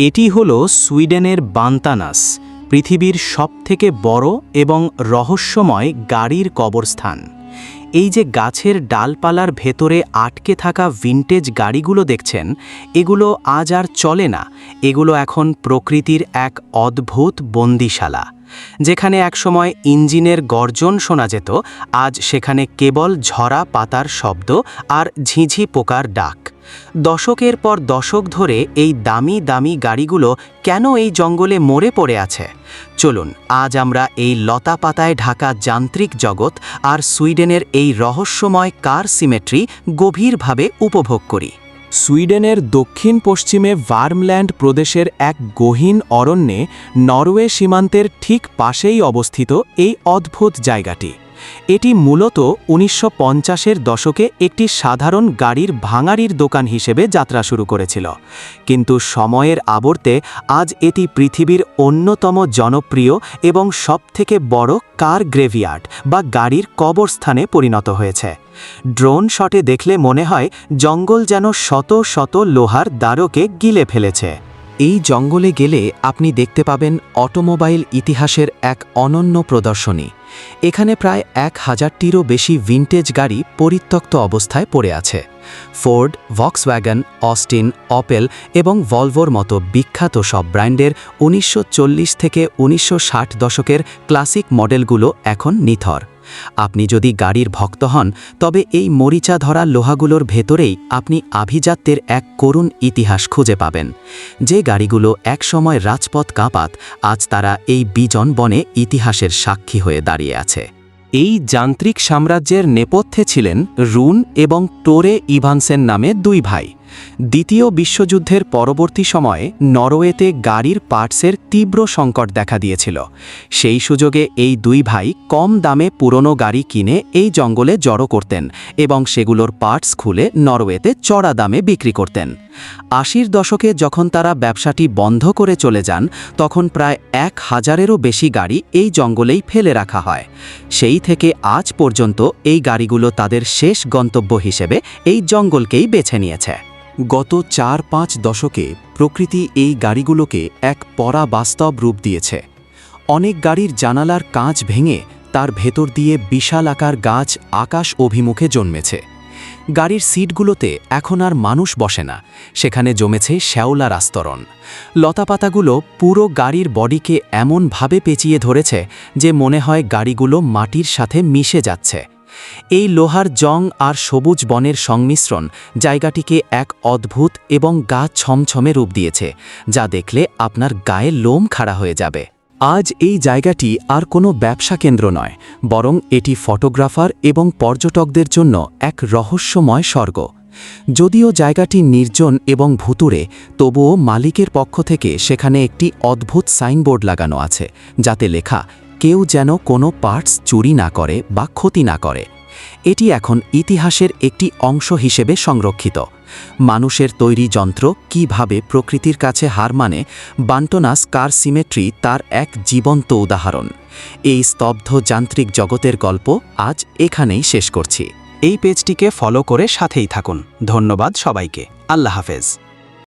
এটি হলো সুইডেনের বান্তানাস, পৃথিবীর সবথেকে বড় এবং রহস্যময় গাড়ির কবরস্থান। এই যে গাছের ডালপালার ভেতরে আটকে থাকা ভিন্টেজ গাড়িগুলো দেখছেন, এগুলো আজ আর চলে না। এগুলো এখন প্রকৃতির এক অদ্ভুত বন্দিশালা। যেখানে একসময় ইঞ্জিনের গর্জন শোনা যেত, আজ সেখানে কেবল ঝরা পাতার শব্দ আর ঝিঝি পোকার ডাক। দশকের পর দশক ধরে এই দামি দামি গাড়িগুলো কেন এই জঙ্গলে মরে পড়ে আছে? চলুন আজ আমরা এই লতা পাতায় ঢাকা যান্ত্রিক জগৎ আর সুইডেনের এই রহস্যময় কার সিমেট্রি গভীরভাবে উপভোগ করি। সুইডেনের দক্ষিণ পশ্চিমে ভার্মল্যান্ড প্রদেশের এক গহীন অরণ্যে নরওয়ে সীমান্তের ঠিক পাশেই অবস্থিত এই অদ্ভুত জায়গাটি। এটি মূলত ১৯৫০-এর দশকে একটি সাধারণ গাড়ির ভাঙাড়ির দোকান হিসেবে যাত্রা শুরু করেছিল, কিন্তু সময়ের আবর্তে আজ এটি পৃথিবীর অন্যতম জনপ্রিয় এবং সবথেকে বড় কার গ্রেভিয়ার্ড বা গাড়ির কবরস্থানে পরিণত হয়েছে। ড্রোন শটে দেখলে মনে হয় জঙ্গল যেন শত শত লোহার দ্বারকে গিলে ফেলেছে। এই জঙ্গলে গেলে আপনি দেখতে পাবেন অটোমোবাইল ইতিহাসের এক অনন্য প্রদর্শনী। এখানে প্রায় ১,০০০টিরও বেশি ভিন্টেজ গাড়ি পরিত্যক্ত অবস্থায় পড়ে আছে। ফোর্ড, ভক্সওয়াগন, অস্টিন, অপেল এবং ভলভোর মতো বিখ্যাত সব ব্র্যান্ডের ১৯৪০ থেকে ১৯৬০ দশকের ক্লাসিক মডেলগুলো এখন নিথর। আপনি যদি গাড়ির ভক্ত হন, তবে এই মরিচা ধরা লোহাগুলোর ভেতরেই আপনি আভিজাত্যের এক করুণ ইতিহাস খুঁজে পাবেন। যে গাড়িগুলো একসময় রাজপথ কাঁপাত, আজ তারা এই বিজন বনে ইতিহাসের সাক্ষী হয়ে দাঁড়িয়ে আছে। এই যান্ত্রিক সাম্রাজ্যের নেপথ্যে ছিলেন রুন এবং টোরে ইভানসেন নামে দুই ভাই। দ্বিতীয় বিশ্বযুদ্ধের পরবর্তী সময়ে নরওয়েতে গাড়ির পার্টসের তীব্র সংকট দেখা দিয়েছিল। সেই সুযোগে এই দুই ভাই কম দামে পুরনো গাড়ি কিনে এই জঙ্গলে জড়ো করতেন এবং সেগুলোর পার্টস খুলে নরওয়েতে চড়া দামে বিক্রি করতেন। ৮০-র দশকে যখন তারা ব্যবসাটি বন্ধ করে চলে যান, তখন প্রায় ১,০০০-এরও বেশি গাড়ি এই জঙ্গলেই ফেলে রাখা হয়। সেই থেকে আজ পর্যন্ত এই গাড়িগুলো তাদের শেষ গন্তব্য হিসেবে এই জঙ্গলকেই বেছে নিয়েছে। গত ৪-৫ দশকে প্রকৃতি এই গাড়িগুলোকে এক পরাবাস্তব রূপ দিয়েছে। অনেক গাড়ির জানালার কাঁচ ভেঙে তার ভেতর দিয়ে বিশালাকার গাছ আকাশ অভিমুখে জন্মেছে। গাড়ির সিটগুলোতে এখন আর মানুষ বসে না, সেখানে জমেছে শ্যাওলার আস্তরণ। লতাপাতাগুলো পুরো গাড়ির বডিকে এমনভাবে পেঁচিয়ে ধরেছে যে মনে হয় গাড়িগুলো মাটির সাথে মিশে যাচ্ছে। এই লোহার জং আর সবুজ বনের সংমিশ্রণ জায়গাটিকে এক অদ্ভুত এবং গা ছমছমে রূপ দিয়েছে, যা দেখলে আপনার গায়ে লোম খাড়া হয়ে যাবে। আজ এই জায়গাটি আর কোনো ব্যবসা কেন্দ্র নয়, বরং এটি ফটোগ্রাফার এবং পর্যটকদের জন্য এক রহস্যময় স্বর্গ। যদিও জায়গাটি নির্জন এবং ভুতুড়ে, তবুও মালিকের পক্ষ থেকে সেখানে একটি অদ্ভুত সাইনবোর্ড লাগানো আছে, যাতে লেখা, কেউ যেন কোনো পার্টস চুরি না করে বা ক্ষতি না করে। এটি এখন ইতিহাসের একটি অংশ হিসেবে সংরক্ষিত। মানুষের তৈরি যন্ত্র কিভাবে প্রকৃতির কাছে হার মানে, বান্টনাস কার সিমেট্রি তার এক জীবন্ত উদাহরণ। এই স্তব্ধ যান্ত্রিক জগতের গল্প আজ এখানেই শেষ করছি। এই পেজটিকে ফলো করে সাথেই থাকুন। ধন্যবাদ সবাইকে। আল্লাহ হাফেজ।